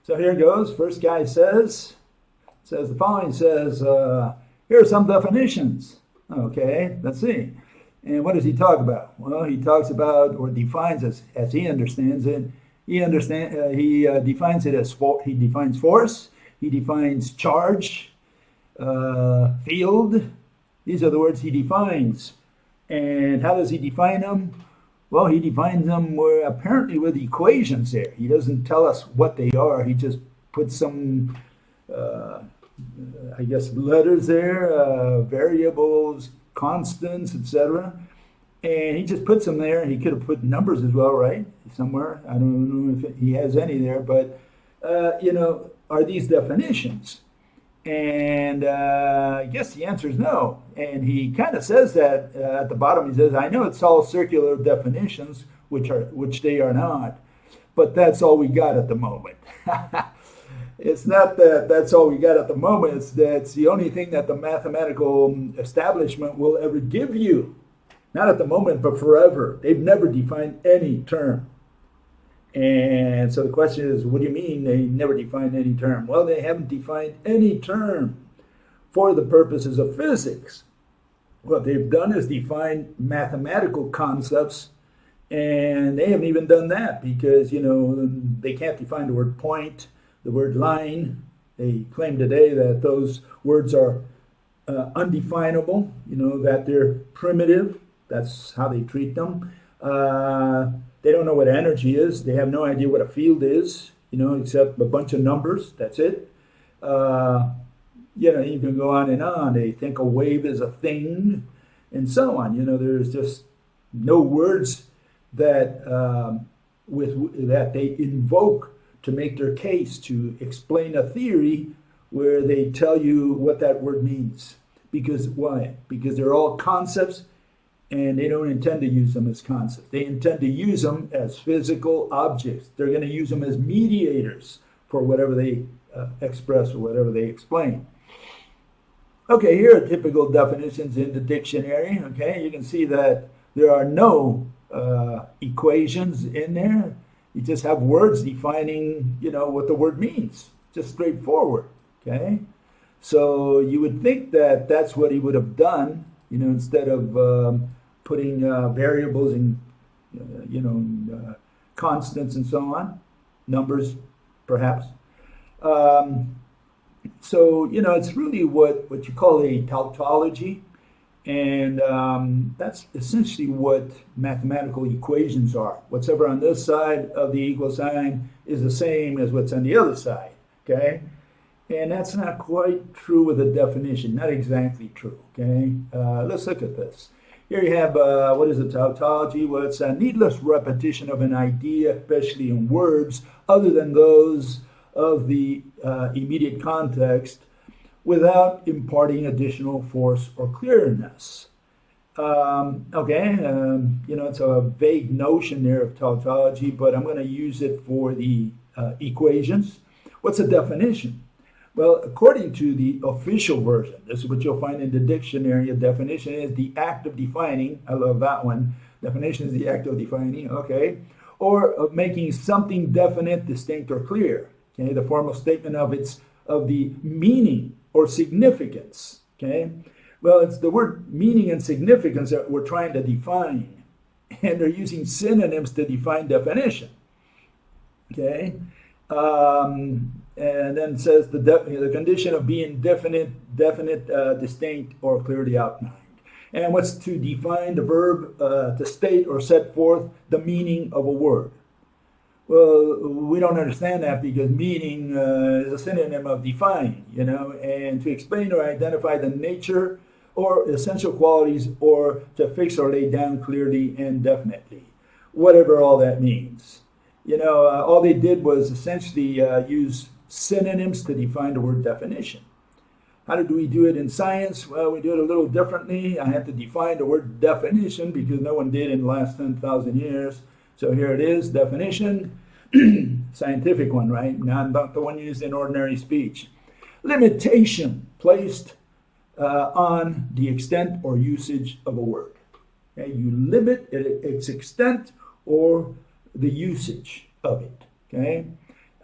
So here it goes. First guy says the following. Says, here are some definitions. Okay, let's see. And what does he talk about? Well, he talks about or defines as he understands it. He defines it as he defines force. He defines charge, field. These are the words he defines. And how does he define them? Well, he defines them apparently with equations there. He doesn't tell us what they are. He just puts some, I guess, letters there, variables, constants, etc. And he just puts them there. He could have put numbers as well, right? Somewhere. I don't know if he has any there. But, are these definitions? And I guess the answer is no. And he kind of says that at the bottom. He says, I know it's all circular definitions, which they are not. But that's all we got at the moment. It's not that that's all we got at the moment. That's the only thing that the mathematical establishment will ever give you. Not at the moment, but forever. They've never defined any term. And so the question is, what do you mean they never defined any term? Well, they haven't defined any term for the purposes of physics. What they've done is define mathematical concepts, and they haven't even done that because, they can't define the word point, the word line. They claim today that those words are undefinable, that they're primitive. That's how they treat them. They don't know what energy is. They have no idea what a field is, except a bunch of numbers. That's it. You can go on and on. They think a wave is a thing and so on. There's just no words that that they invoke to make their case, to explain a theory where they tell you what that word means. Because why? Because they're all concepts, and they don't intend to use them as concepts. They intend to use them as physical objects. They're going to use them as mediators for whatever they express or whatever they explain. Okay, here are typical definitions in the dictionary. Okay, you can see that there are no equations in there. You just have words defining, what the word means. Just straightforward. Okay, so you would think that that's what he would have done, instead of putting variables and constants and so on, numbers perhaps. So it's really what you call a tautology, and that's essentially what mathematical equations are. What's ever on this side of the equal sign is the same as what's on the other side. Okay. And that's not quite true with the definition, not exactly true, okay? Let's look at this. Here you have, what is a tautology? Well, it's a needless repetition of an idea, especially in words, other than those of the immediate context, without imparting additional force or clearness. It's a vague notion there of tautology, but I'm going to use it for the equations. What's a definition? Well, according to the official version, this is what you'll find in the dictionary. A definition is the act of defining. I love that one. Definition is the act of defining, okay? Or of making something definite, distinct, or clear. Okay, the formal statement of the meaning or significance. Okay? Well, it's the word meaning and significance that we're trying to define. And they're using synonyms to define definition. Okay? And then it says the condition of being definite, distinct, or clearly outlined. And what's to define? The verb to state or set forth the meaning of a word. Well, we don't understand that because meaning is a synonym of define, and to explain or identify the nature or essential qualities, or to fix or lay down clearly and definitely, whatever all that means. All they did was essentially use synonyms to define the word definition. How do we do it in science? Well, we do it a little differently. I had to define the word definition because no one did in the last 10,000 years. So here it is, definition, scientific one, right? Not the one used in ordinary speech. Limitation placed on the extent or usage of a word. Okay? You limit its extent or the usage of it. Okay?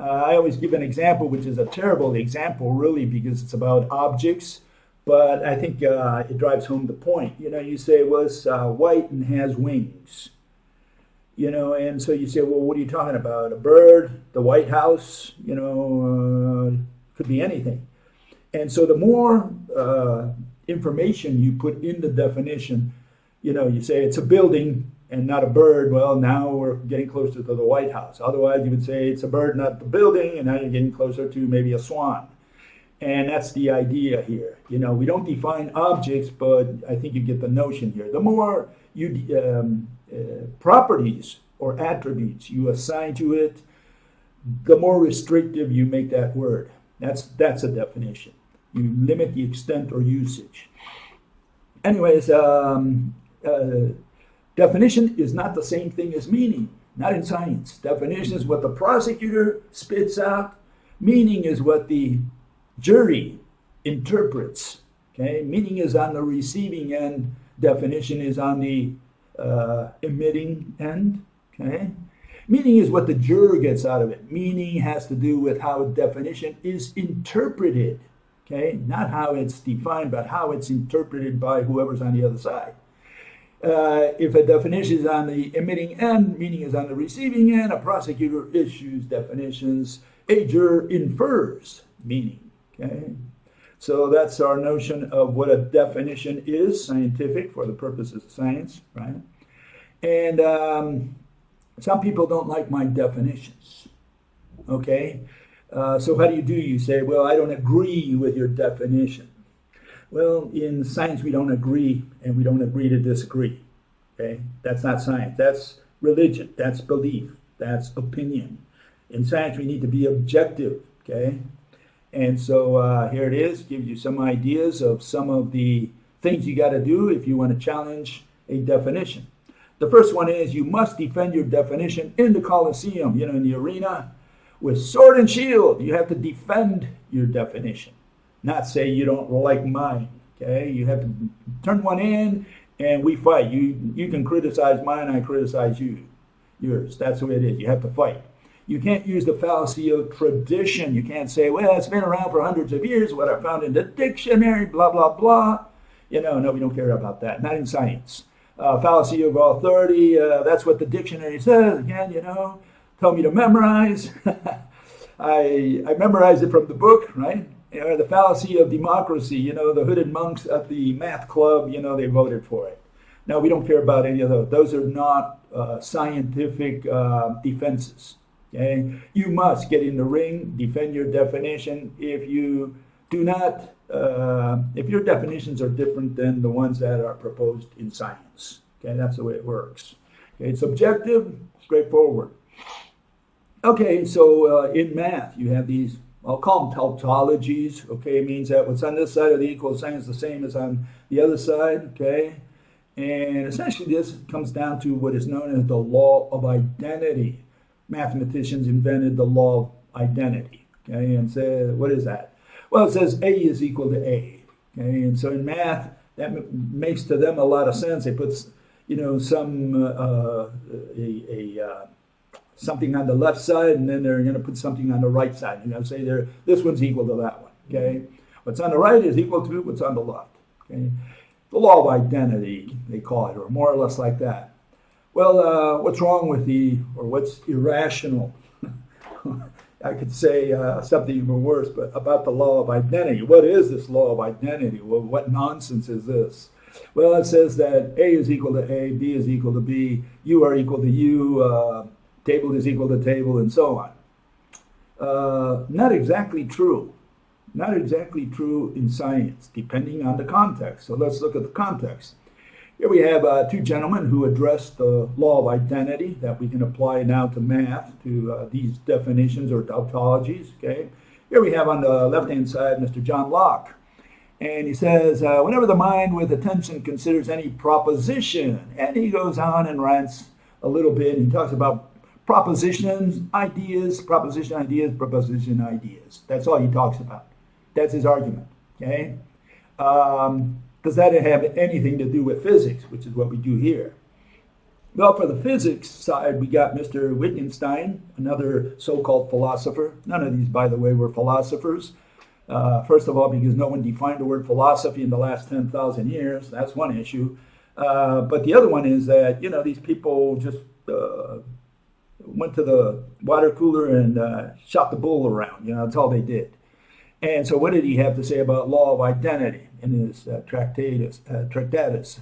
I always give an example, which is a terrible example, really, because it's about objects. But I think it drives home the point. You say, well, it's white and has wings. And so you say, well, what are you talking about? A bird, the White House, could be anything. And so the more information you put in the definition, you say it's a building and not a bird. Well, now we're getting closer to the White House. Otherwise, you would say it's a bird, not the building, and now you're getting closer to maybe a swan. And that's the idea here. We don't define objects, but I think you get the notion here. The more properties or attributes you assign to it, the more restrictive you make that word. That's a definition. You limit the extent or usage. Anyways, definition is not the same thing as meaning, not in science. Definition is what the prosecutor spits out. Meaning is what the jury interprets. Okay, meaning is on the receiving end. Definition is on the emitting end. Okay, meaning is what the juror gets out of it. Meaning has to do with how a definition is interpreted. Okay, not how it's defined, but how it's interpreted by whoever's on the other side. If a definition is on the emitting end, meaning is on the receiving end. A prosecutor issues definitions. A juror infers meaning. Okay, so that's our notion of what a definition is, scientific, for the purposes of science, right? And some people don't like my definitions, okay? So how do? You say, well, I don't agree with your definition. Well, in science, we don't agree, and we don't agree to disagree, okay? That's not science. That's religion. That's belief. That's opinion. In science, we need to be objective, okay? And so here it is, gives you some ideas of some of the things you got to do if you want to challenge a definition. The first one is you must defend your definition in the Colosseum, in the arena, with sword and shield. You have to defend your definition, not say you don't like mine, okay? You have to turn one in and we fight. You can criticize mine, I criticize yours. That's the way it is. You have to fight. You can't use the fallacy of tradition. You can't say, well, it's been around for hundreds of years, what I found in the dictionary, blah, blah, blah. No, we don't care about that. Not in science. Fallacy of authority, that's what the dictionary says. Again, tell me to memorize. I memorized it from the book, right? The fallacy of democracy, the hooded monks at the math club, they voted for it. No, we don't care about any of those. Those are not scientific defenses. Okay? You must get in the ring, defend your definition. If you do not, if your definitions are different than the ones that are proposed in science, okay, that's the way it works. Okay, it's objective, straightforward. Okay, so in math, you have these, I'll call them tautologies. Okay, it means that what's on this side of the equal sign is the same as on the other side. Okay, and essentially this comes down to what is known as the law of identity. Mathematicians invented the law of identity. Okay, and say, what is that? Well, it says A is equal to A. Okay, and so in math, that makes to them a lot of sense. They put, something on the left side, and then they're going to put something on the right side. Say this one's equal to that one. Okay, what's on the right is equal to what's on the left. Okay, the law of identity, they call it, or more or less like that. Well, what's wrong with what's irrational? I could say something even worse, but about the law of identity. What is this law of identity? Well, what nonsense is this? Well, it says that A is equal to A, B is equal to B, you are equal to you, table is equal to table, and so on. Not exactly true. Not exactly true in science, depending on the context. So let's look at the context. Here we have two gentlemen who addressed the law of identity that we can apply now to math, to these definitions or tautologies. Okay. Here we have on the left-hand side Mr. John Locke. And he says, whenever the mind with attention considers any proposition, and he goes on and rants a little bit, and he talks about propositions, ideas, proposition ideas, proposition ideas. That's all he talks about. That's his argument. Okay. Does that have anything to do with physics, which is what we do here? Well, for the physics side, we got Mr. Wittgenstein, another so-called philosopher. None of these, by the way, were philosophers. First of all, because no one defined the word philosophy in the last 10,000 years. That's one issue. But the other one is that, these people just went to the water cooler and shot the bull around. That's all they did. And so what did he have to say about law of identity in his Tractatus?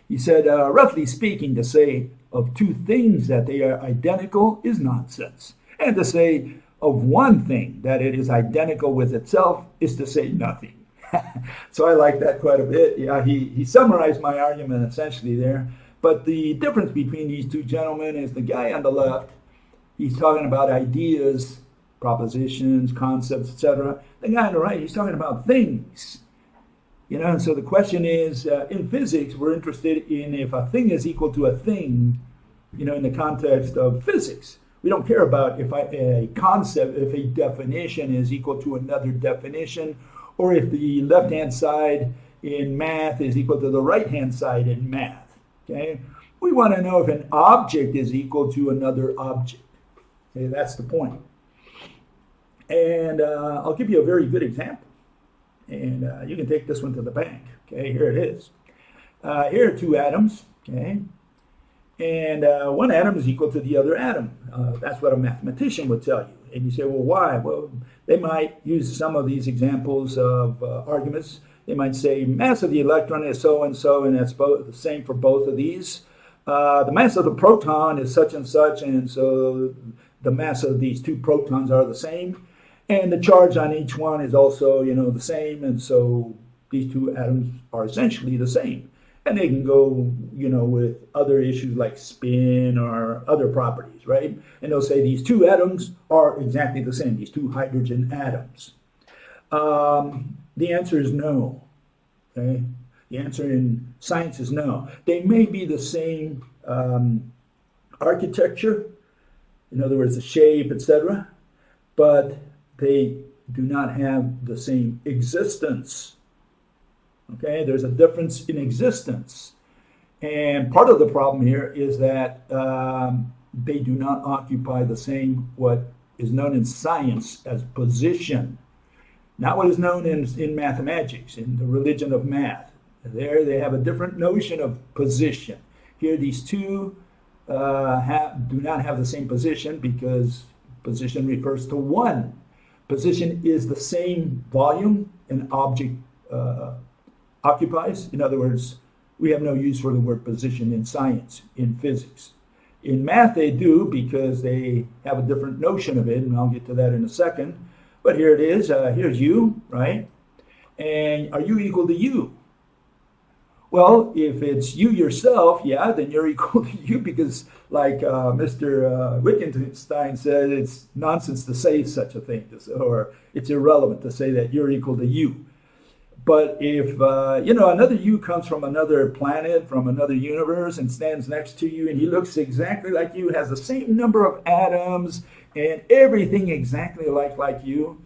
He said, roughly speaking, to say of two things that they are identical is nonsense. And to say of one thing that it is identical with itself is to say nothing. So I like that quite a bit. Yeah, he summarized my argument essentially there. But the difference between these two gentlemen is the guy on the left, he's talking about ideas, propositions, concepts, etc. The guy on the right, he's talking about things. And so the question is, in physics, we're interested in if a thing is equal to a thing, in the context of physics. We don't care about if a concept, if a definition is equal to another definition, or if the left-hand side in math is equal to the right-hand side in math. Okay? We want to know if an object is equal to another object. Okay, that's the point. And I'll give you a very good example. And you can take this one to the bank. Okay, here it is. Here are two atoms. Okay, and one atom is equal to the other atom. That's what a mathematician would tell you. And you say, well, why? Well, they might use some of these examples of arguments. They might say mass of the electron is so and so, and that's both the same for both of these. The mass of the proton is such, and so the mass of these two protons are the same. And the charge on each one is also, the same. And so these two atoms are essentially the same. And they can go, with other issues like spin or other properties, right? And they'll say these two atoms are exactly the same, these two hydrogen atoms. The answer is no. Okay? The answer in science is no. They may be the same architecture, in other words, the shape, etc., but they do not have the same existence. Okay, there's a difference in existence. And part of the problem here is that they do not occupy the same, what is known in science as position. Not what is known in mathematics, in the religion of math. There they have a different notion of position. Here these two do not have the same position because position refers to one. Position is the same volume an object occupies. In other words, we have no use for the word position in science, in physics. In math they do because they have a different notion of it, and I'll get to that in a second. But here it is. Here's you, right? And are you equal to you? Well, if it's you yourself, yeah, then you're equal to you because, like Mr. Wittgenstein said, it's nonsense to say such a thing, or it's irrelevant to say that you're equal to you. But if, another you comes from another planet, from another universe, and stands next to you, and he looks exactly like you, has the same number of atoms, and everything exactly like you,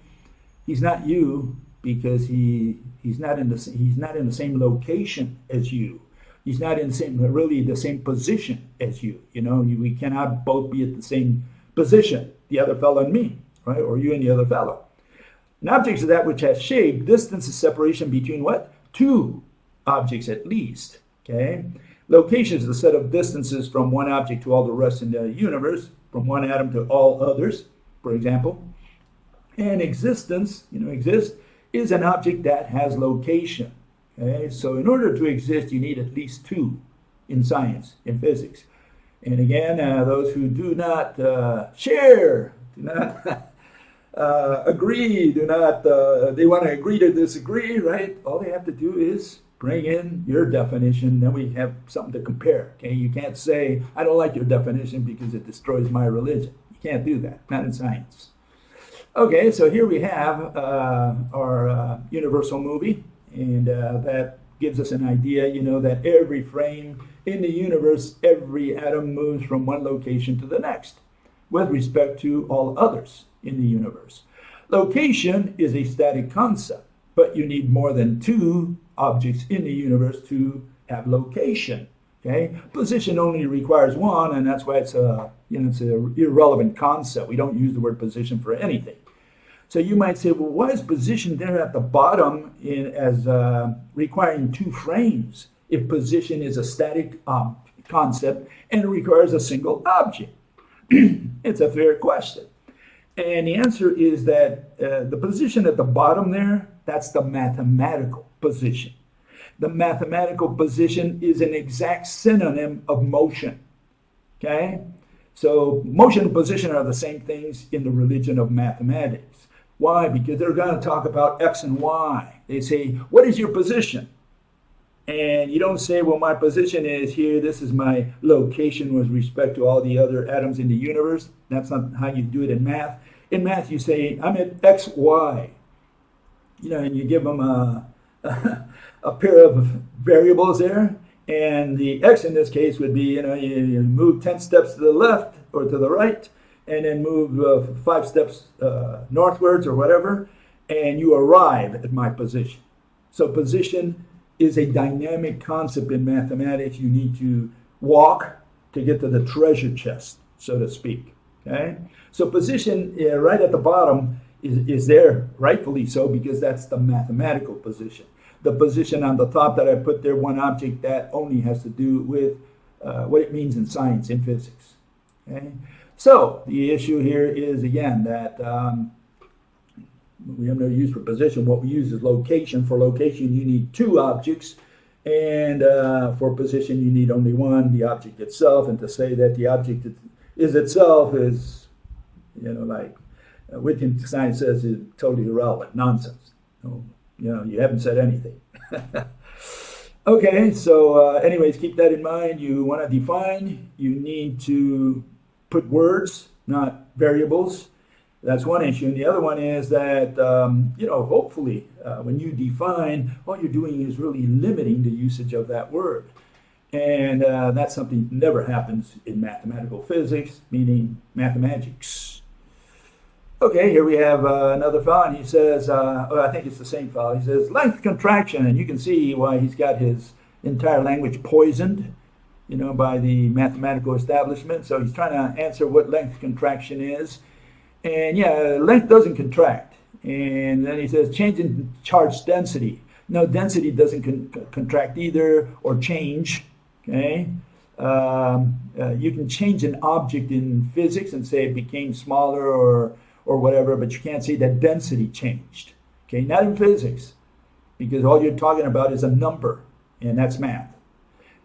he's not you because he's not in the same location as you. He's not in the same position as you. We cannot both be at the same position, the other fellow and me, right? Or you and the other fellow. An object is that which has shape. Distance is separation between what? Two objects at least. Okay. Location is the set of distances from one object to all the rest in the universe, from one atom to all others, for example. And existence, exist, is an object that has location. Okay. So in order to exist, you need at least two in science, in physics. And again, those who do not share, do not agree, they want to agree to disagree, right? All they have to do is bring in your definition, then we have something to compare. Okay, you can't say, I don't like your definition because it destroys my religion. You can't do that, not in science. Okay, so here we have our universal movie, and that gives us an idea, that every frame in the universe, every atom moves from one location to the next with respect to all others in the universe. Location is a static concept, but you need more than two objects in the universe to have location. Okay, position only requires one, and that's why it's a it's an irrelevant concept. We don't use the word position for anything. So you might say, well, why is position there at the bottom as requiring two frames if position is a static concept and it requires a single object? It's a fair question. And the answer is that the position at the bottom there, that's the mathematical position. The mathematical position is an exact synonym of motion. Okay? So motion and position are the same things in the religion of mathematics. Why? Because they're going to talk about X and Y. They say, what is your position? And you don't say, well, my position is here. This is my location with respect to all the other atoms in the universe. That's not how you do it in math. In math, you say, I'm at X, Y. And you give them a pair of variables there. And the X in this case would be, you move 10 steps to the left or to the right, and then move 5 steps northwards or whatever, and you arrive at my position. So position is a dynamic concept in mathematics. You need to walk to get to the treasure chest, so to speak. Okay? So position right at the bottom is there, rightfully so, because that's the mathematical position. The position on the top that I put there, one object, that only has to do with what it means in science, in physics. Okay? So the issue here is, again, that we have no use for position. What we use is location. For location, you need two objects. And for position, you need only one, the object itself. And to say that the object is itself is, like Wittgenstein says, is totally irrelevant, nonsense. You haven't said anything. Okay, so anyways, keep that in mind. You want to define, you need to put words, not variables. That's one issue. And the other one is that, hopefully, when you define, all you're doing is really limiting the usage of that word. And that's something that never happens in mathematical physics, meaning mathematics. Okay, here we have another fellow, and he says, I think it's the same fellow. He says, length contraction, and you can see why he's got his entire language poisoned, by the mathematical establishment. So he's trying to answer what length contraction is. And yeah, length doesn't contract. And then he says, change in charge density. No, density doesn't contract either, or change. Okay? You can change an object in physics and say it became smaller or whatever, but you can't say that density changed. Okay, not in physics, because all you're talking about is a number, and that's math.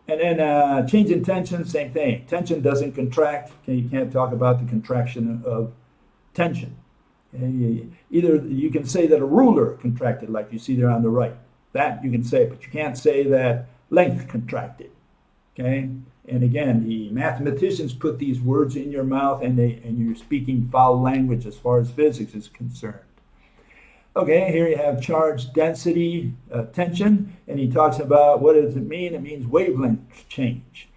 And then change in tension, same thing. Tension doesn't contract. Okay, you can't talk about the contraction of tension. Okay, either you can say that a ruler contracted, like you see there on the right. That you can say, but you can't say that length contracted. Okay? And again, the mathematicians put these words in your mouth, and you're speaking foul language as far as physics is concerned. Okay, here you have charge density, tension, and he talks about what does it mean? It means wavelength change.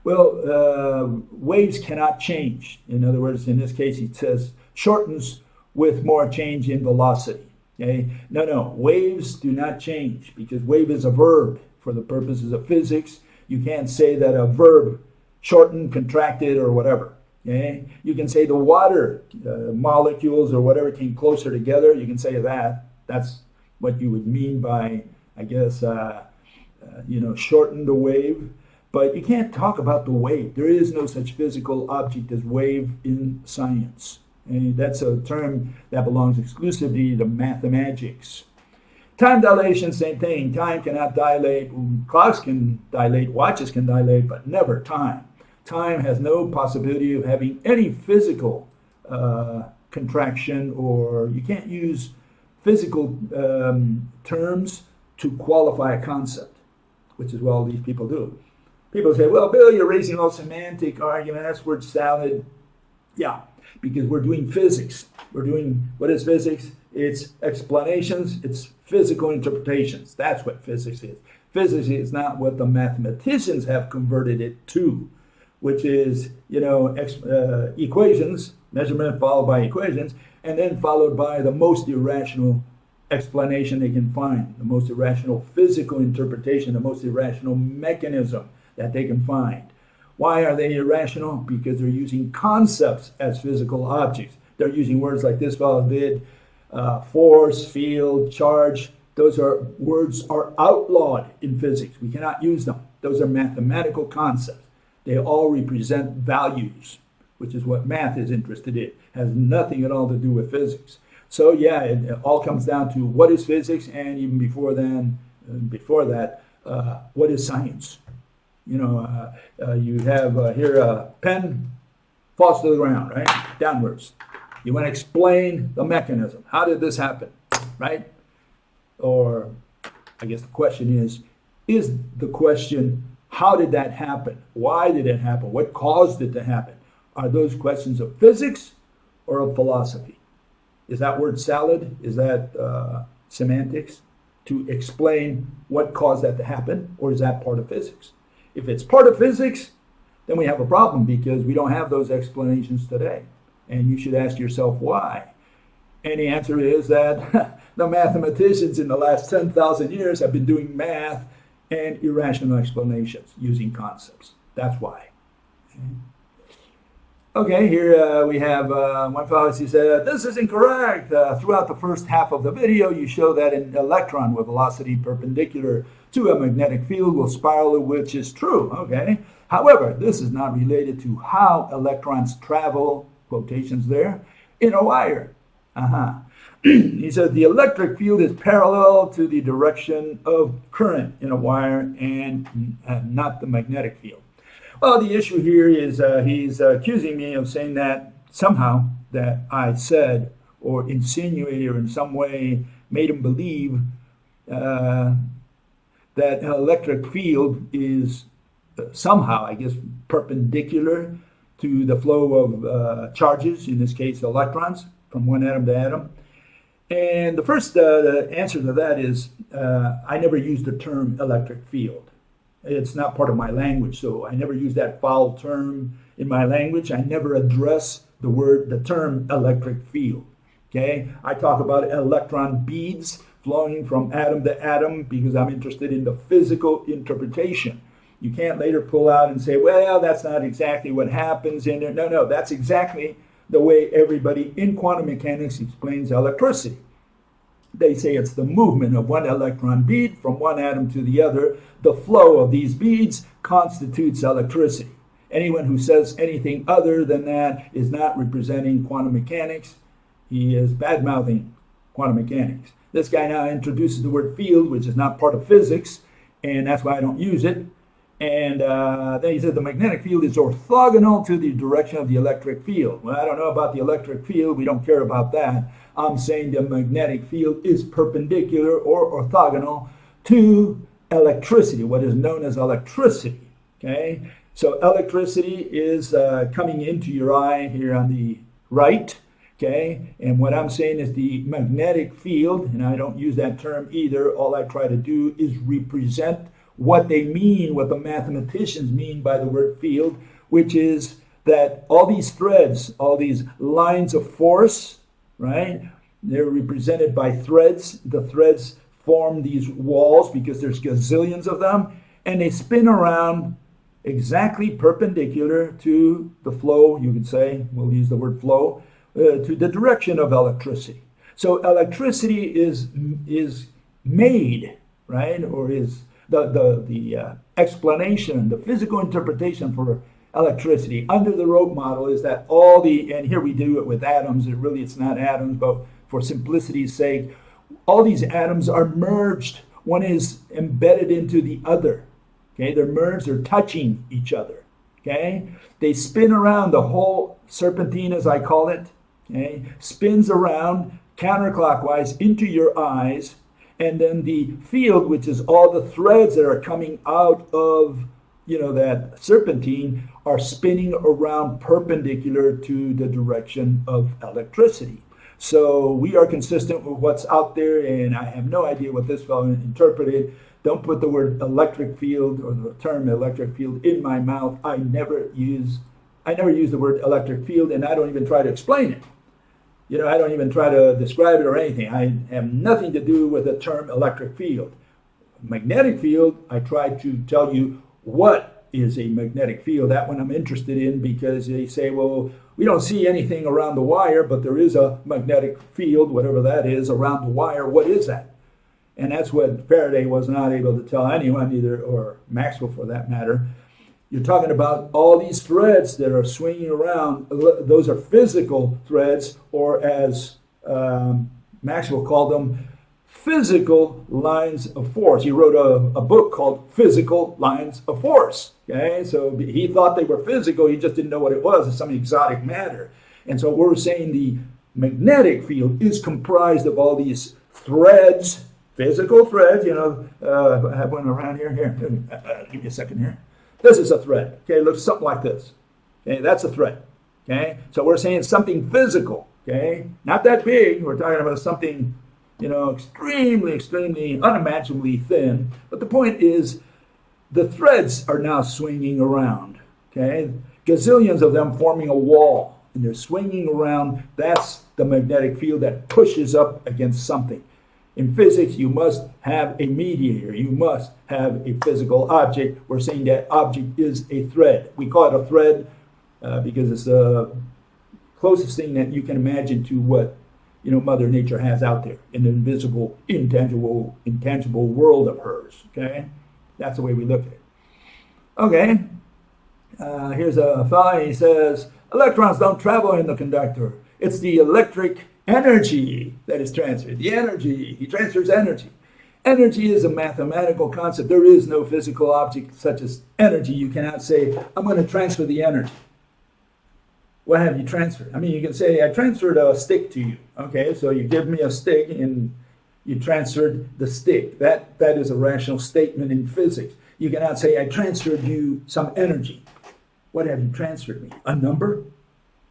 Well, waves cannot change. In other words, in this case, he says shortens with more change in velocity. Okay? No, waves do not change, because wave is a verb for the purposes of physics. You can't say that a verb shortened, contracted, or whatever. Okay? You can say the water molecules or whatever came closer together. You can say that. That's what you would mean by, I guess, shorten the wave. But you can't talk about the wave. There is no such physical object as wave in science. And that's a term that belongs exclusively to mathematics. Time dilation, same thing. Time cannot dilate. Clocks can dilate, watches can dilate, but never time. Time has no possibility of having any physical contraction, or you can't use physical terms to qualify a concept, which is what all these people do. People say, well, Bill, you're raising all semantic argument. That's word salad. Yeah, because we're doing physics. We're doing, what is physics? It's explanations, it's physical interpretations. That's what physics is. Physics is not what the mathematicians have converted it to, which is, equations, measurement followed by equations, and then followed by the most irrational explanation they can find, the most irrational physical interpretation, the most irrational mechanism that they can find. Why are they irrational? Because they're using concepts as physical objects. They're using words like this fellow did, force, field, charge. Those words are outlawed in physics. We cannot use them. Those are mathematical concepts. They all represent values, which is what math is interested in. It has nothing at all to do with physics. So yeah, it all comes down to what is physics, and even before that, what is science? You know, you have here a pen falls to the ground, right? Downwards. You want to explain the mechanism. How did this happen, right? Or I guess the question is the question, how did that happen? Why did it happen? What caused it to happen? Are those questions of physics or of philosophy? Is that word salad? Is that semantics to explain what caused that to happen? Or is that part of physics? If it's part of physics, then we have a problem because we don't have those explanations today. And you should ask yourself why. And the answer is that the mathematicians in the last 10,000 years have been doing math and irrational explanations using concepts. That's why. Okay, here we have one fellow, he said, this is incorrect. Throughout the first half of the video, you show that an electron with velocity perpendicular to a magnetic field will spiral, which is true. Okay. However, this is not related to how electrons travel, quotations there, in a wire. He says the electric field is parallel to the direction of current in a wire and not the magnetic field. Well, the issue here is he's accusing me of saying that somehow that I said or insinuated or in some way made him believe that an electric field is somehow, I guess, perpendicular to the flow of charges, in this case electrons, from one atom to atom. And the first answer to that is I never used the term electric field. It's not part of my language, so I never use that foul term in my language. I never address the term electric field. Okay, I talk about electron beads flowing from atom to atom because I'm interested in the physical interpretation. You can't later pull out and say, well, that's not exactly what happens in there. No, that's exactly the way everybody in quantum mechanics explains electricity. They say it's the movement of one electron bead from one atom to the other. The flow of these beads constitutes electricity. Anyone who says anything other than that is not representing quantum mechanics. He is bad-mouthing quantum mechanics. This guy now introduces the word field, which is not part of physics, and that's why I don't use it. And then he said the magnetic field is orthogonal to the direction of the electric field. Well, I don't know about the electric field. We don't care about that. I'm saying the magnetic field is perpendicular or orthogonal to electricity, what is known as electricity. Okay, so electricity is coming into your eye here on the right. Okay, and what I'm saying is the magnetic field, and I don't use that term either. All I try to do is represent what they mean, what the mathematicians mean by the word field, which is that all these threads, all these lines of force, right? They're represented by threads. The threads form these walls because there's gazillions of them, and they spin around exactly perpendicular to the flow, you could say, we'll use the word flow, to the direction of electricity. So electricity is made, right, or is the explanation, the physical interpretation for electricity under the Rope model is that all the, and here we do it with atoms, it's not atoms, but for simplicity's sake, all these atoms are merged. One is embedded into the other. Okay, they're merged, they're touching each other. Okay, they spin around, the whole serpentine, as I call it, okay, spins around counterclockwise into your eyes. And then the field, which is all the threads that are coming out of, that serpentine, are spinning around perpendicular to the direction of electricity. So we are consistent with what's out there, and I have no idea what this fellow interpreted. Don't put the word electric field or the term electric field in my mouth. I never use the word electric field, and I don't even try to explain it. I don't even try to describe it or anything. I have nothing to do with the term electric field. Magnetic field, I try to tell you what is a magnetic field. That one I'm interested in because they say, well, we don't see anything around the wire, but there is a magnetic field, whatever that is, around the wire. What is that? And that's what Faraday was not able to tell anyone, either, or Maxwell for that matter. You're talking about all these threads that are swinging around. Those are physical threads, or as Maxwell called them, physical lines of force. He wrote a book called Physical Lines of Force. Okay, so he thought they were physical. He just didn't know what it was. It's some exotic matter. And so we're saying the magnetic field is comprised of all these threads, physical threads. You know, I have one around here. Give me a second here. This is a thread. Okay, it looks something like this. Okay, that's a thread. Okay, so we're saying something physical. Okay, not that big. We're talking about something, you know, extremely, extremely, unimaginably thin. But the point is, the threads are now swinging around. Okay, gazillions of them forming a wall, and they're swinging around. That's the magnetic field that pushes up against something. In physics, you must have a mediator. You must have a physical object. We're saying that object is a thread. We call it a thread because it's the closest thing that you can imagine to what, you know, Mother Nature has out there in the invisible, intangible world of hers. Okay, that's the way we look at it. Okay, here's a fellow. He says electrons don't travel in the conductor. It's the electric energy that is transferred. The energy. He transfers energy. Energy is a mathematical concept. There is no physical object such as energy. You cannot say, I'm going to transfer the energy. What have you transferred? I mean, you can say, I transferred a stick to you. Okay, so you give me a stick and you transferred the stick. That is a rational statement in physics. You cannot say, I transferred you some energy. What have you transferred me? A number?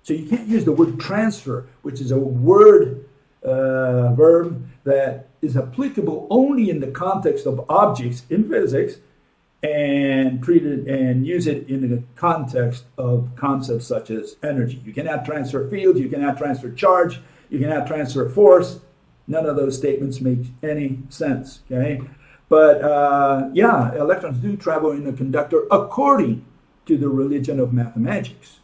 So you can't use the word transfer, which is a word verb that is applicable only in the context of objects in physics, and treat it and use it in the context of concepts such as energy. You cannot transfer fields, you cannot transfer charge, you cannot transfer force. None of those statements make any sense. Okay, but yeah, electrons do travel in a conductor according to the religion of mathematics.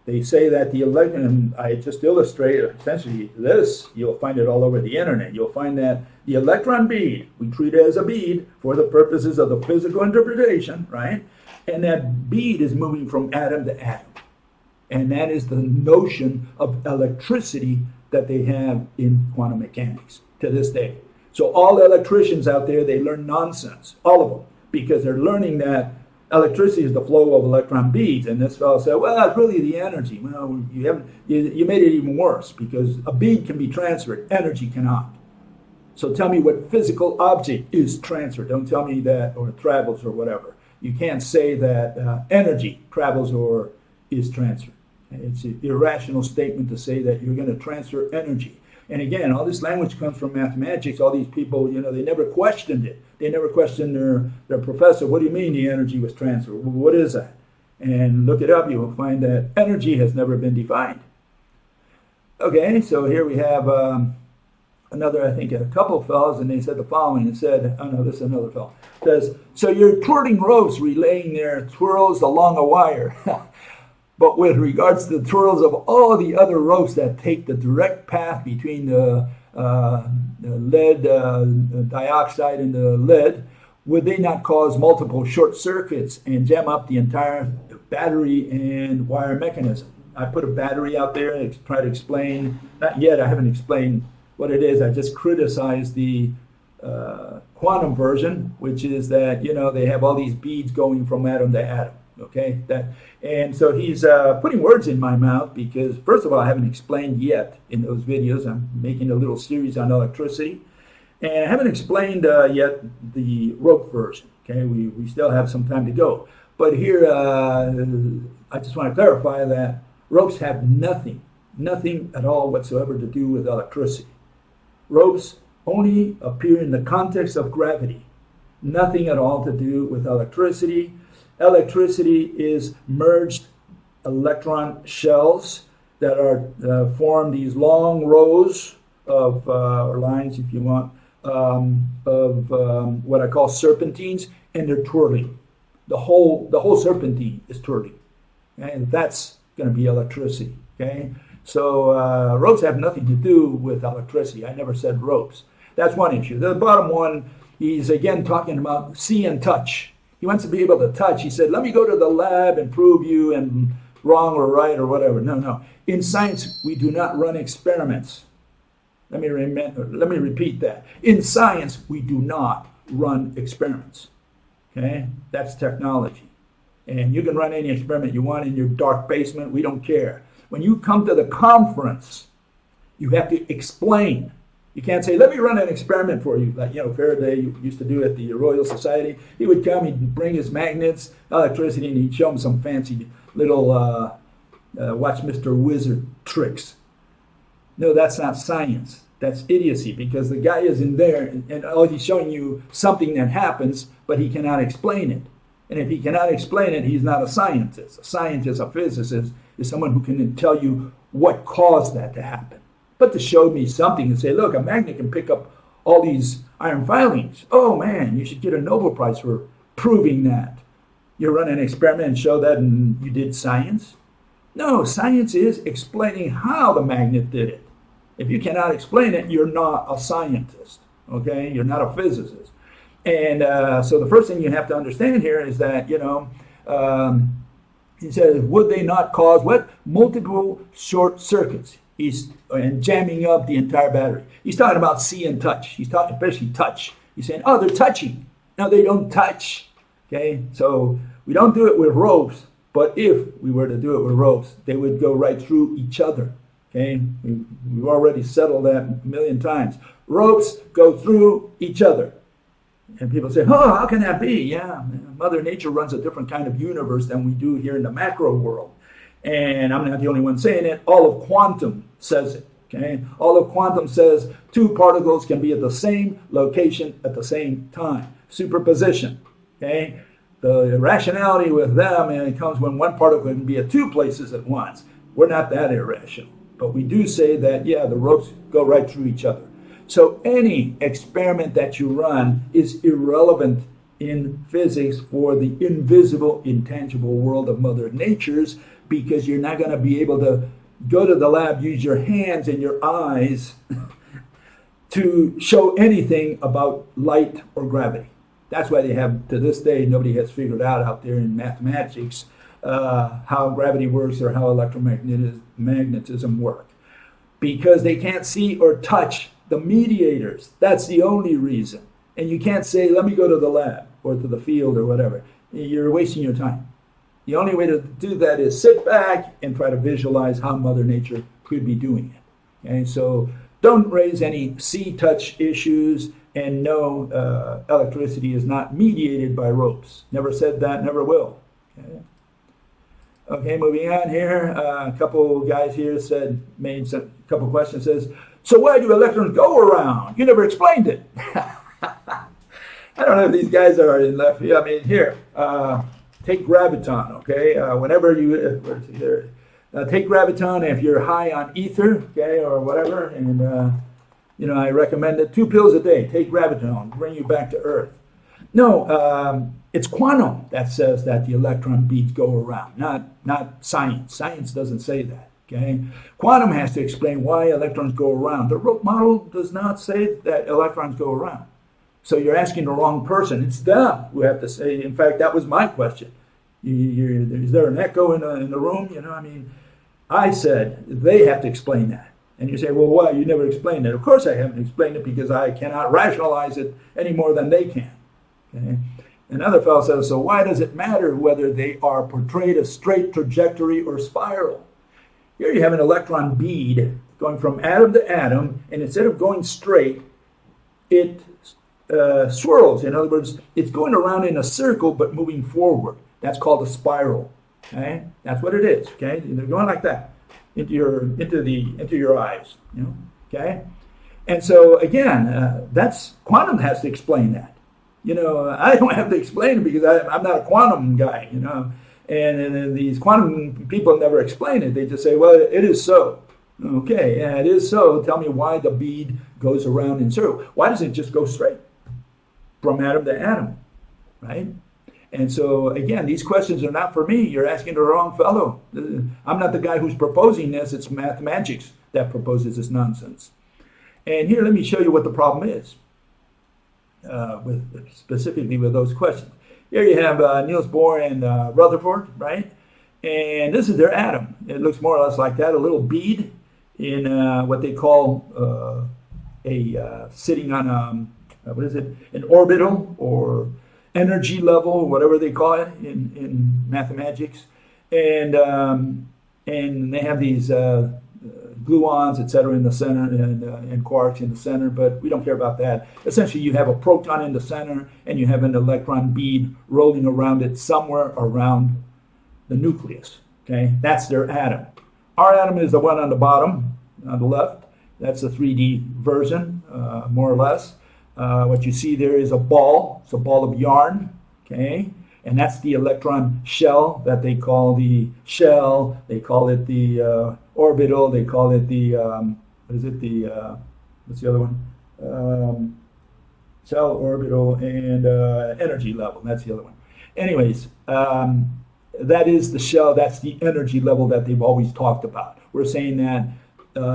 They say that the electron, and I just illustrated essentially this, you'll find it all over the internet. You'll find that the electron bead, we treat it as a bead for the purposes of the physical interpretation, right? And that bead is moving from atom to atom. And that is the notion of electricity that they have in quantum mechanics to this day. So all the electricians out there, they learn nonsense, all of them, because they're learning that electricity is the flow of electron beads, and this fellow said, well, that's really the energy. Well, you made it even worse, because a bead can be transferred, energy cannot. So tell me what physical object is transferred. Don't tell me that, or travels, or whatever. You can't say that energy travels or is transferred. It's an irrational statement to say that you're going to transfer energy. And again, all this language comes from mathematics. All these people, you know, they never questioned it. They never questioned their professor. What do you mean the energy was transferred? Well, what is that? And look it up. You will find that energy has never been defined. Okay, so here we have another, I think, a couple of fellows, and they said the following. It said, oh no, this is another fellow. It says, so you're twirling ropes relaying their twirls along a wire. But with regards to the twirls of all the other ropes that take the direct path between the lead dioxide and the lead, would they not cause multiple short circuits and jam up the entire battery and wire mechanism? I put a battery out there and try to explain, not yet, I haven't explained what it is. I just criticized the quantum version, which is that, you know, they have all these beads going from atom to atom. Okay, and so he's putting words in my mouth because, first of all, I haven't explained yet in those videos. I'm making a little series on electricity, and I haven't explained yet the rope version. Okay, we still have some time to go. But here, I just want to clarify that ropes have nothing at all whatsoever to do with electricity. Ropes only appear in the context of gravity. Nothing at all to do with electricity. Electricity is merged electron shells that are form these long rows of, or lines if you want, of what I call serpentines, and they're twirling. the whole serpentine is turning. Okay? And that's going to be electricity. Okay? So ropes have nothing to do with electricity. I never said ropes. That's one issue. The bottom one, he's again talking about see and touch. He wants to be able to touch. He said, let me go to the lab and prove you and wrong or right or whatever. No. In science, we do not run experiments. Let me repeat that. In science, we do not run experiments. Okay? That's technology. And you can run any experiment you want in your dark basement. We don't care. When you come to the conference, you have to explain. You can't say, let me run an experiment for you. Like, Faraday used to do at the Royal Society. He would come, he'd bring his magnets, electricity, and he'd show them some fancy little watch Mr. Wizard tricks. No, that's not science. That's idiocy, because the guy is in there and all he's showing you something that happens, but he cannot explain it. And if he cannot explain it, he's not a scientist. A scientist, a physicist, is someone who can tell you what caused that to happen. But to show me something and say, look, a magnet can pick up all these iron filings. Oh man, you should get a Nobel Prize for proving that. You run an experiment and show that and you did science? No, science is explaining how the magnet did it. If you cannot explain it, you're not a scientist, okay? You're not a physicist. And so the first thing you have to understand here is that, he says, would they not cause what? Multiple short circuits and jamming up the entire battery. He's talking about see and touch. He's talking especially touch. He's saying, oh, they're touching. No, they don't touch, okay? So we don't do it with ropes, but if we were to do it with ropes, they would go right through each other. Okay, we've already settled that a million times. Ropes go through each other. And people say, oh, how can that be? Yeah, Mother Nature runs a different kind of universe than we do here in the macro world. And I'm not the only one saying it. All of quantum says it. Okay, all of quantum says two particles can be at the same location at the same time. Superposition. Okay, the irrationality with them it comes when one particle can be at two places at once. We're not that irrational. But we do say that, yeah, the ropes go right through each other. So any experiment that you run is irrelevant in physics for the invisible, intangible world of Mother Nature's, because you're not going to be able to go to the lab, use your hands and your eyes to show anything about light or gravity. That's why they have, to this day, nobody has figured out there in mathematics how gravity works or how electromagnetism work. Because they can't see or touch the mediators. That's the only reason. And you can't say, let me go to the lab or to the field or whatever. You're wasting your time. The only way to do that is sit back and try to visualize how Mother Nature could be doing it. Okay, so don't raise any see-touch issues, and no, electricity is not mediated by ropes. Never said that, never will. Okay, moving on here. A couple guys here made a couple questions. Says, so why do electrons go around? You never explained it. I don't know if these guys are in left field. I mean, here, take graviton. Okay, whenever you take graviton, if you're high on ether, okay, or whatever, and I recommend it. 2 pills a day. Take graviton, bring you back to Earth. No, it's quantum that says that the electron beads go around, not science. Science doesn't say that, okay? Quantum has to explain why electrons go around. The rope model does not say that electrons go around. So you're asking the wrong person. It's them who have to say, in fact, that was my question. Is there an echo in the room? I said they have to explain that. And you say, well, why? You never explained it. Of course I haven't explained it, because I cannot rationalize it any more than they can. Okay? Another fellow says, so why does it matter whether they are portrayed as straight trajectory or spiral? Here you have an electron bead going from atom to atom, and instead of going straight, it swirls. In other words, it's going around in a circle but moving forward. That's called a spiral. Okay? That's what it is. Okay? They're going like that into your eyes. Okay? And so again, that's quantum has to explain that. I don't have to explain it because I'm not a quantum guy, and these quantum people never explain it. They just say, well, it is so. Okay, yeah, it is so. Tell me why the bead goes around in circle. Why doesn't it just go straight from atom to atom, right? And so, again, these questions are not for me. You're asking the wrong fellow. I'm not the guy who's proposing this. It's mathematics that proposes this nonsense. And here, let me show you what the problem is, specifically with those questions. Here you have Niels Bohr and Rutherford, right? And this is their atom. It looks more or less like that, a little bead in what they call sitting on an orbital or energy level, whatever they call it in mathematics, and they have these gluons, etc., in the center, and quarks in the center. But we don't care about that. Essentially, you have a proton in the center, and you have an electron bead rolling around it somewhere around the nucleus. Okay, that's their atom. Our atom is the one on the bottom, on the left. That's a 3D version, more or less. What you see there is a ball. It's a ball of yarn, okay? And that's the electron shell that they call the shell. They call it the orbital. They call it the, what's the other one? Shell, orbital, and energy level. That's the other one. Anyways, that is the shell. That's the energy level that they've always talked about. We're saying that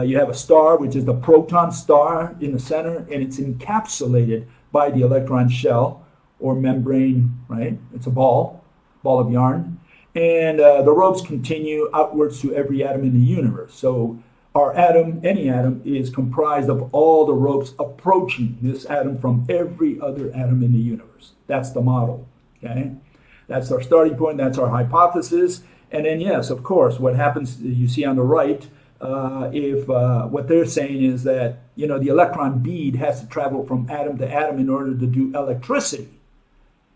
you have a star, which is the proton star in the center, and it's encapsulated by the electron shell or membrane, right? It's a ball of yarn. And the ropes continue outwards to every atom in the universe. So our atom, any atom, is comprised of all the ropes approaching this atom from every other atom in the universe. That's the model, okay? That's our starting point. That's our hypothesis. And then, yes, of course, what happens, you see on the right, if what they're saying is that, the electron bead has to travel from atom to atom in order to do electricity.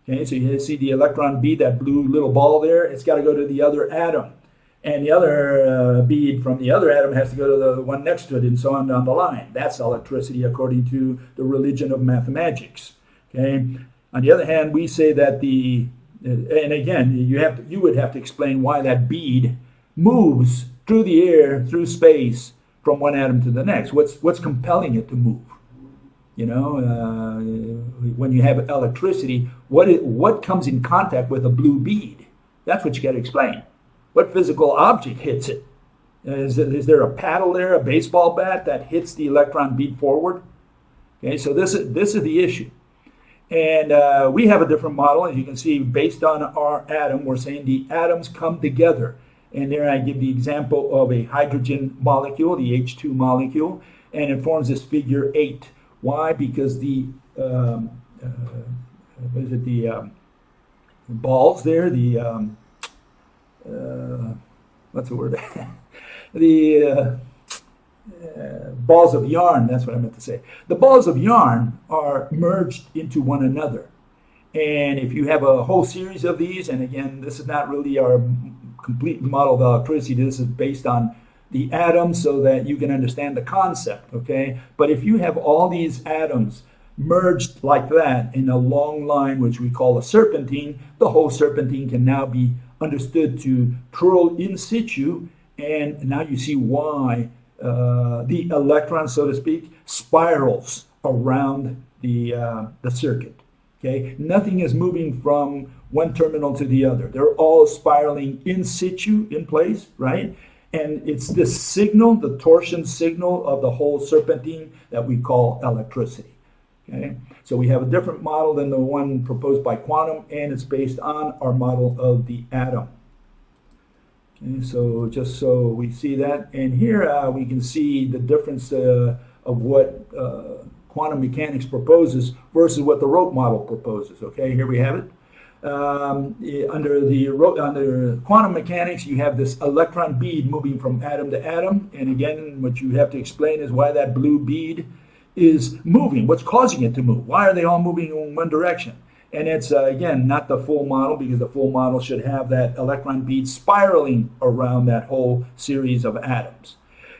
Okay, so you see the electron bead, that blue little ball there, it's got to go to the other atom. And the other bead from the other atom has to go to the one next to it, and so on down the line. That's electricity according to the religion of mathematics. Okay. On the other hand, we say that and again, you would have to explain why that bead moves through the air, through space, from one atom to the next. What's compelling it to move? When you have electricity, what comes in contact with a blue bead? That's what you got to explain. What physical object hits it? Is there a paddle there, a baseball bat that hits the electron bead forward? Okay, so this is the issue. And we have a different model, as you can see, based on our atom. We're saying the atoms come together. And there I give the example of a hydrogen molecule, the H2 molecule, and it forms this figure 8. Why? Because the balls there, what's the word? The balls of yarn, that's what I meant to say. The balls of yarn are merged into one another. And if you have a whole series of these, and again, this is not really our complete model of electricity, this is based on the atom so that you can understand the concept, okay? But if you have all these atoms merged like that in a long line, which we call a serpentine, the whole serpentine can now be understood to twirl in situ, and now you see why the electron, so to speak, spirals around the circuit, okay? Nothing is moving from one terminal to the other. They're all spiraling in situ, in place, right? And it's this signal, the torsion signal of the whole serpentine, that we call electricity. Okay? So we have a different model than the one proposed by quantum, and it's based on our model of the atom. Okay, so just so we see that. And here we can see the difference of what quantum mechanics proposes versus what the rope model proposes. Okay, here we have it. Under quantum mechanics, you have this electron bead moving from atom to atom, and again, what you have to explain is why that blue bead is moving. What's causing it to move? Why are they all moving in one direction? And it's again not the full model, because the full model should have that electron bead spiraling around that whole series of atoms.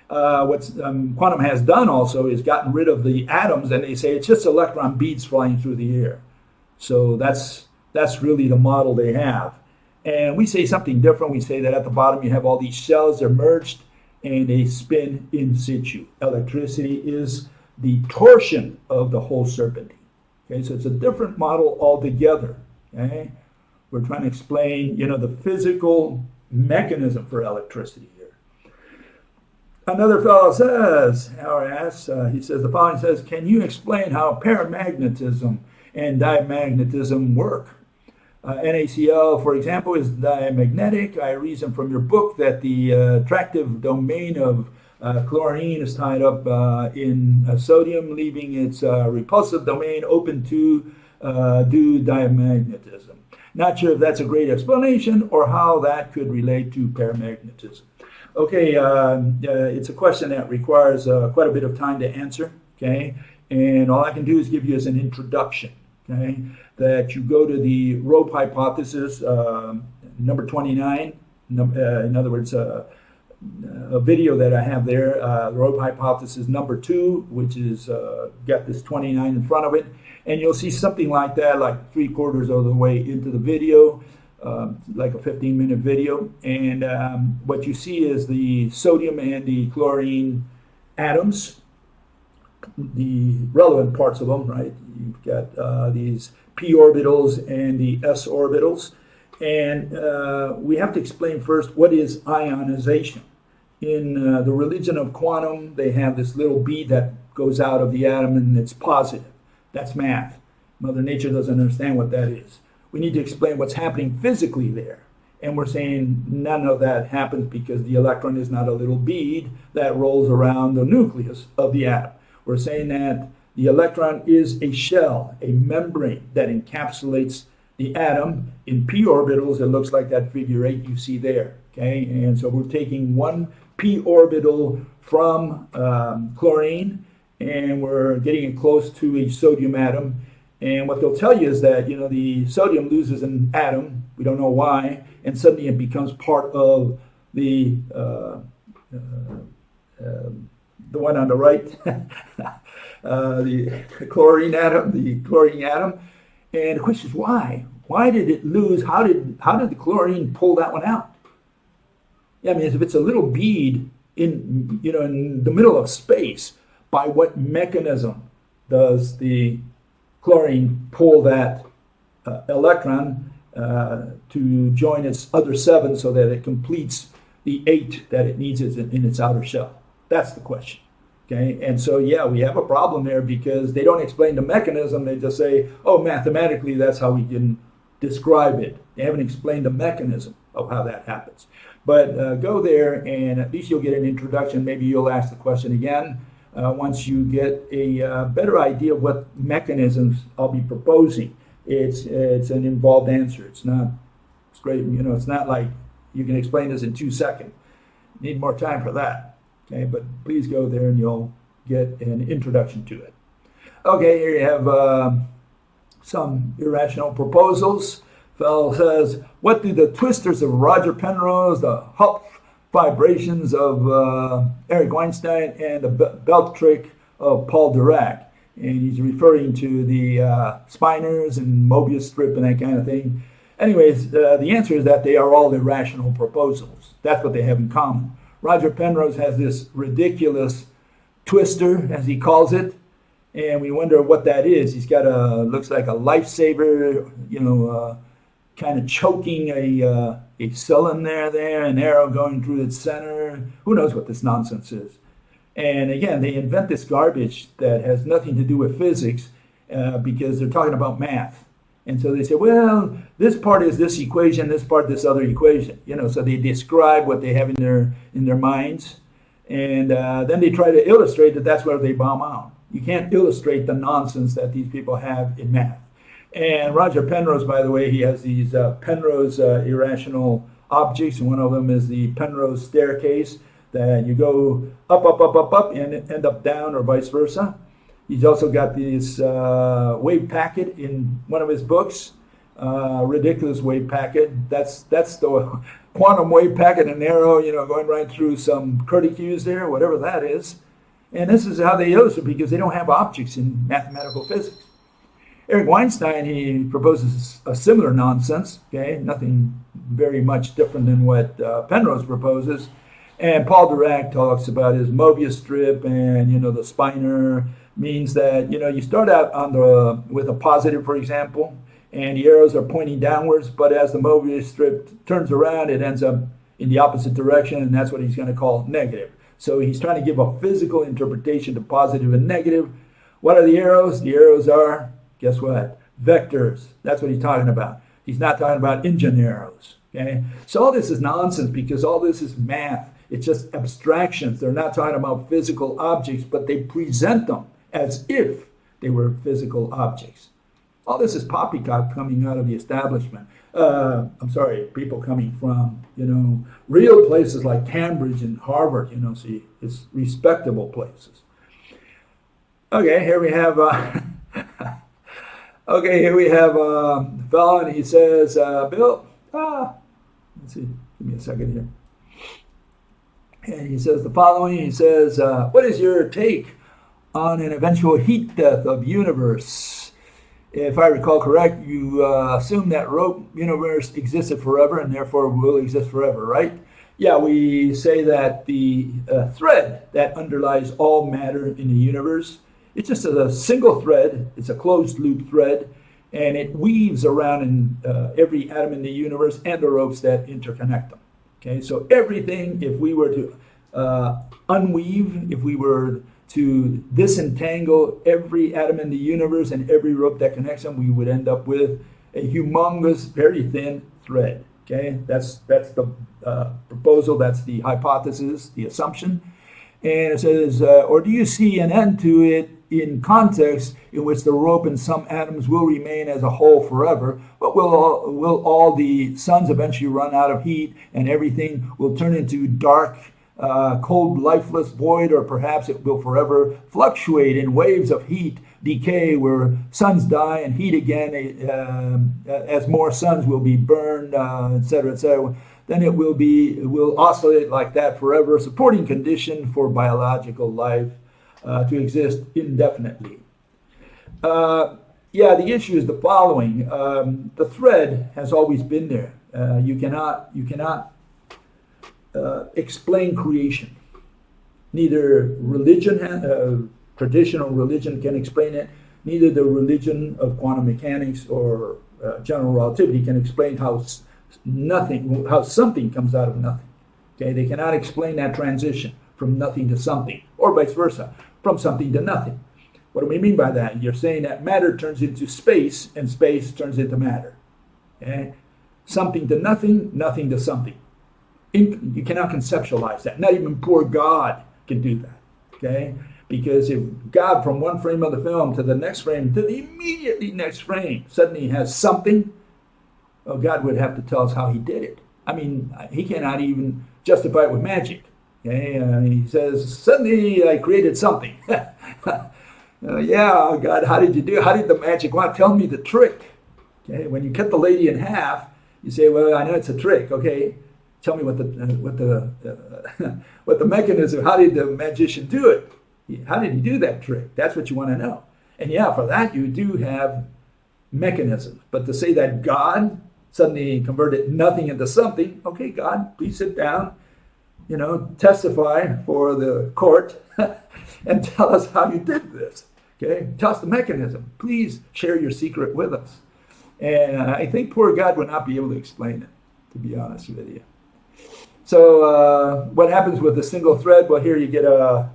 What quantum has done also is gotten rid of the atoms, and they say it's just electron beads flying through the air. So that's really the model they have. And we say something different. We say that at the bottom you have all these shells, they're merged, and they spin in situ. Electricity is the torsion of the whole serpentine. Okay, so it's a different model altogether. Okay, We're trying to explain, the physical mechanism for electricity here. Another fellow says, or asks, he says, the following says, can you explain how paramagnetism and diamagnetism work? NaCl, for example, is diamagnetic. I reason from your book that the attractive domain of chlorine is tied up in sodium, leaving its repulsive domain open to do diamagnetism. Not sure if that's a great explanation or how that could relate to paramagnetism. Okay, it's a question that requires quite a bit of time to answer, okay? And all I can do is give you as an introduction, okay? That you go to the rope hypothesis, number 29, in other words, a video that I have there, the rope hypothesis number 2, which is got this 29 in front of it, and you'll see something like that, like 3/4 of the way into the video, like a 15-minute video, and what you see is the sodium and the chlorine atoms, the relevant parts of them, right? You've got these p orbitals and the s orbitals, and we have to explain first what is ionization. In the religion of quantum, they have this little bead that goes out of the atom and it's positive. That's math. Mother Nature doesn't understand what that is. We need to explain what's happening physically there. And we're saying none of that happens because the electron is not a little bead that rolls around the nucleus of the atom. We're saying that the electron is a shell, a membrane that encapsulates the atom in p orbitals. It looks like that figure 8 you see there. Okay, and so we're taking one p orbital from chlorine, and we're getting it close to a sodium atom. And what they'll tell you is that, the sodium loses an atom, we don't know why, and suddenly it becomes part of the one on the right, the chlorine atom. And the question is why? Why did it lose? How did the chlorine pull that one out? Yeah, I mean, if it's a little bead in the middle of space, by what mechanism does the chlorine pull that electron to join its other 7 so that it completes the 8 that it needs in its outer shell? That's the question. Okay, and so yeah, we have a problem there because they don't explain the mechanism. They just say, oh, mathematically that's how we can describe it. They haven't explained the mechanism of how that happens. But go there and at least you'll get an introduction. Maybe you'll ask the question again once you get a better idea of what mechanisms I'll be proposing. It's an involved answer. It's great. It's not like you can explain this in 2 seconds. Need more time for that. Okay, but please go there and you'll get an introduction to it. Okay, here you have some irrational proposals. Fellow says, what do the twisters of Roger Penrose, the Hopf vibrations of Eric Weinstein, and the belt trick of Paul Dirac? And he's referring to the spinors and Mobius strip and that kind of thing. Anyways, the answer is that they are all irrational proposals. That's what they have in common. Roger Penrose has this ridiculous twister, as he calls it, and we wonder what that is. He's got looks like a lifesaver, kind of choking a cylinder there, an arrow going through its center. Who knows what this nonsense is? And again, they invent this garbage that has nothing to do with physics because they're talking about math. And so they say, well, this part is this equation, this part this other equation. So they describe what they have in their minds, and then they try to illustrate that that's where they bomb out. You can't illustrate the nonsense that these people have in math. And Roger Penrose, by the way, he has these Penrose irrational objects, and one of them is the Penrose staircase, that you go up, up, up, up, up, and end up down, or vice versa. He's also got this wave packet in one of his books, ridiculous wave packet. That's the quantum wave packet, an arrow, going right through some curlicues there, whatever that is. And this is how they illustrate, because they don't have objects in mathematical physics. Eric Weinstein, he proposes a similar nonsense, okay? Nothing very much different than what Penrose proposes. And Paul Dirac talks about his Mobius strip and, the spinor means that, you start out with a positive, for example, and the arrows are pointing downwards, but as the Mobius strip turns around, it ends up in the opposite direction, and that's what he's going to call negative. So he's trying to give a physical interpretation to positive and negative. What are the arrows? The arrows are, guess what? Vectors. That's what he's talking about. He's not talking about engine arrows. Okay? So all this is nonsense because all this is math. It's just abstractions. They're not talking about physical objects, but they present them as if they were physical objects. All this is poppycock coming out of the establishment. People coming from, real places like Cambridge and Harvard, see, it's respectable places. Okay, here we have, a fellow, and he says, Bill, let's see, give me a second here. And he says the following, he says, what is your take on an eventual heat death of universe? If I recall correct, you assume that rope universe existed forever and therefore will exist forever, right? Yeah, we say that the thread that underlies all matter in the universe, it's just a single thread. It's a closed loop thread, and it weaves around in every atom in the universe and the ropes that interconnect them. Okay, so everything, if we were to unweave, if we were to disentangle every atom in the universe and every rope that connects them, we would end up with a humongous, very thin thread. Okay, that's the proposal, that's the hypothesis, the assumption. And it says, or do you see an end to it in context in which the rope and some atoms will remain as a whole forever, but will all the suns eventually run out of heat and everything will turn into dark, cold, lifeless void, or perhaps it will forever fluctuate in waves of heat, decay, where suns die and heat again, as more suns will be burned, etc., etc. Then it will oscillate like that forever, a supporting condition for biological life to exist indefinitely. The issue is the following. The thread has always been there. You cannot explain creation. Neither religion, traditional religion can explain it, neither the religion of quantum mechanics or general relativity can explain how something comes out of nothing. Okay, they cannot explain that transition from nothing to something, or vice versa, from something to nothing. What do we mean by that? You're saying that matter turns into space, and space turns into matter. Okay? Something to nothing, nothing to something. You cannot conceptualize that. Not even poor God can do that. Okay? Because if God, from one frame of the film to the next frame, to the immediately next frame, suddenly has something, well, God would have to tell us how he did it. I mean, he cannot even justify it with magic. Okay? He says, suddenly I created something. Yeah, God, how did you do it? How did the magic wand tell me the trick? Okay? When you cut the lady in half, you say, well, I know it's a trick. Okay, tell me what the mechanism, how did the magician do it? How did he do that trick? That's what you want to know. And yeah, for that you do have mechanisms. But to say that God suddenly converted nothing into something, okay, God, please sit down, testify for the court and tell us how you did this. Okay, tell us the mechanism. Please share your secret with us. And I think poor God would not be able to explain it, to be honest with you. So what happens with a single thread? Well, here you get a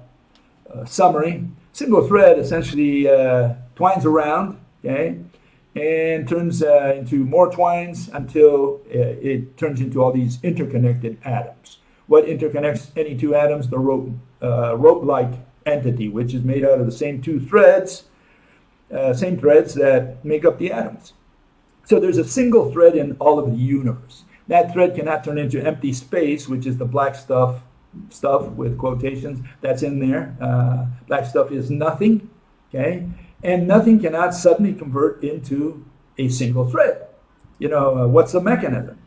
summary. Single thread essentially twines around, okay, and turns into more twines until it turns into all these interconnected atoms. What interconnects any two atoms? The rope-like entity, which is made out of the same two threads, same threads that make up the atoms. So there's a single thread in all of the universe. That thread cannot turn into empty space, which is the black stuff with quotations that's in there. Black stuff is nothing, okay? And nothing cannot suddenly convert into a single thread. What's the mechanism?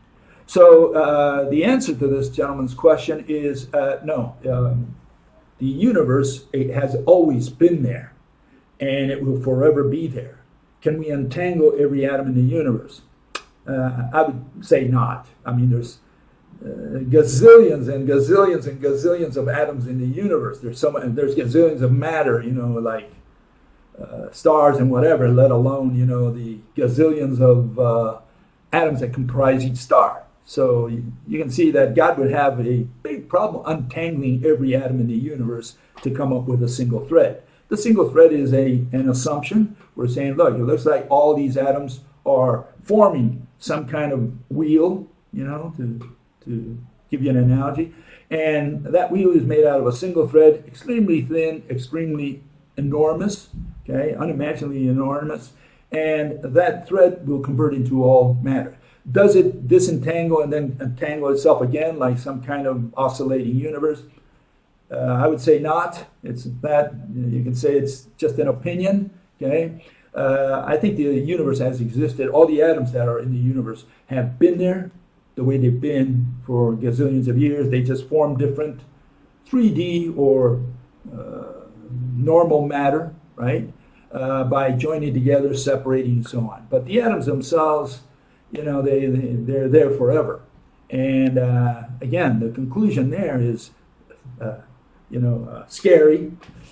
So the answer to this gentleman's question is no. The universe, it has always been there, and it will forever be there. Can we untangle every atom in the universe? I would say not. I mean, there's gazillions and gazillions and gazillions of atoms in the universe. There's gazillions of matter, like stars and whatever, let alone, the gazillions of atoms that comprise each star. So you can see that God would have a big problem untangling every atom in the universe to come up with a single thread. The single thread is an assumption. We're saying, look, it looks like all these atoms are forming some kind of wheel, to give you an analogy. And that wheel is made out of a single thread, extremely thin, extremely enormous, okay, unimaginably enormous. And that thread will convert into all matter. Does it disentangle and then entangle itself again like some kind of oscillating universe? I would say not. It's that, you can say it's just an opinion, okay? I think the universe has existed. All the atoms that are in the universe have been there the way they've been for gazillions of years. They just form different 3D or normal matter, right? By joining together, separating, and so on. But the atoms themselves, they're there forever. And again, the conclusion there is, scary.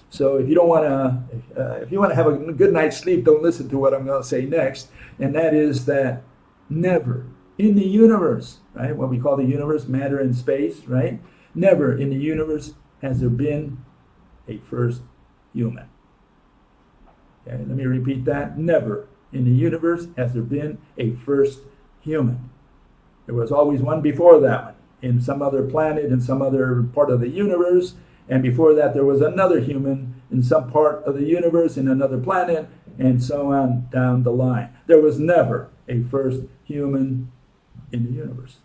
So if you don't want to, if you want to have a good night's sleep, don't listen to what I'm going to say next. And that is that never in the universe, right? What we call the universe, matter and space, right? Never in the universe has there been a first human. Okay, let me repeat that. Never in the universe has there been a first human. There was always one before that one, in some other planet, in some other part of the universe, and before that there was another human in some part of the universe, in another planet, and so on down the line. There was never a first human in the universe.